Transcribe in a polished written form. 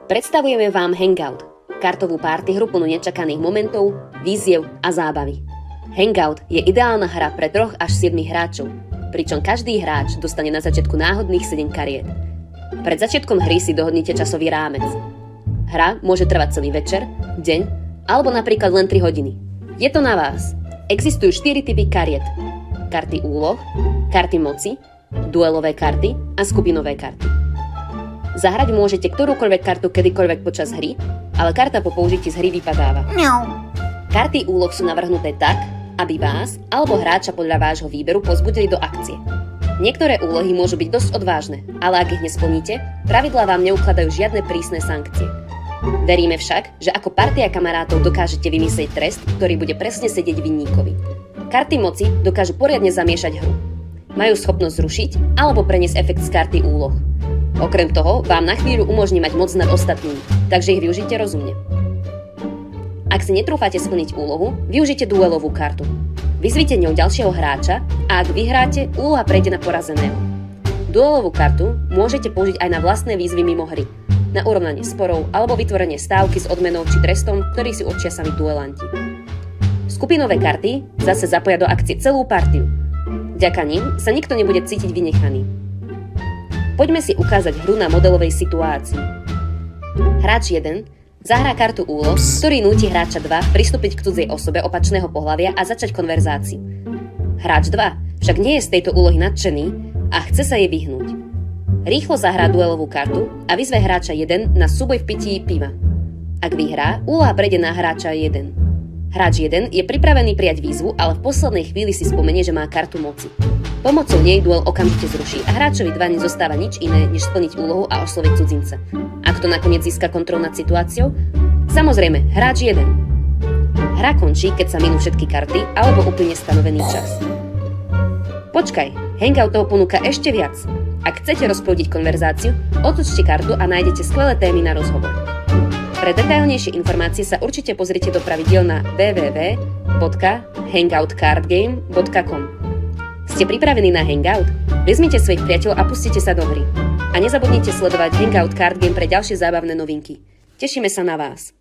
Predstavujeme vám Hangout, kartovú partyhru plnú nečakaných momentov, výziev a zábavy. Hangout je ideálna hra pre 3 až 7 hráčov, pričom každý hráč dostane na začiatku náhodných 7 kariet. Pred začiatkom hry si dohodnite časový rámec. Hra môže trvať celý večer, deň alebo napríklad len 3 hodiny. Je to na vás. Existujú 4 typy kariet. Karty úloh, karty moci, duelové karty a skupinové karty. Zahrať môžete ktorúkoľvek kartu kedykoľvek počas hry, ale karta po použití z hry vypadáva. Karty úloh sú navrhnuté tak, aby vás alebo hráča podľa vášho výberu pozbudili do akcie. Niektoré úlohy môžu byť dosť odvážne, ale ak ich nesplníte, pravidlá vám neukladajú žiadne prísne sankcie. Veríme však, že ako partia kamarátov dokážete vymyslieť trest, ktorý bude presne sedieť vinníkovi. Karty moci dokážu poriadne zamiešať hru. Majú schopnosť zrušiť alebo preniesť efekt z karty úloh. Okrem toho vám na chvíľu umožní mať moc nad ostatnými, takže ich využite rozumne. Ak si netrúfate splniť úlohu, využite duelovú kartu. Vyzvite ňou ďalšieho hráča a ak vyhráte, úloha prejde na porazeného. Duelovú kartu môžete použiť aj na vlastné výzvy mimo hry, na urovnanie sporov alebo vytvorenie stávky s odmenou či trestom, ktorý si určia sami duelanti. Skupinové karty zase zapoja do akcie celú partiu. Vďaka nim sa nikto nebude cítiť vynechaný. Poďme si ukázať hru na modelovej situácii. Hráč 1 zahrá kartu úloh, ktorý núti hráča 2 pristúpiť k cudzej osobe opačného pohlavia a začať konverzáciu. Hráč 2 však nie je z tejto úlohy nadšený a chce sa jej vyhnúť. Rýchlo zahrá duelovú kartu a vyzve hráča 1 na súboj v pití piva. Ak vyhrá, úloha prejde na hráča 1. Hráč 1 je pripravený prijať výzvu, ale v poslednej chvíli si spomenie, že má kartu moci. Pomocou nej duel okamžite zruší a hráčovi 2 nezostáva nič iné, než splniť úlohu a osloviť cudzinca. A kto nakoniec získa kontrolu nad situáciou? Samozrejme, hráč 1. Hra končí, keď sa minú všetky karty alebo uplynie stanovený čas. Počkaj, Hangout toho ponúka ešte viac. Ak chcete rozprúdiť konverzáciu, otočte kartu a nájdete skvelé témy na rozhovor. Pre detailnejšie informácie sa určite pozrite do pravidiel na www.hangoutcardgame.com. Ste pripravení na Hangout? Vezmite svojich priateľov a pustite sa do hry. A nezabudnite sledovať Hangout Card Game pre ďalšie zábavné novinky. Tešíme sa na vás.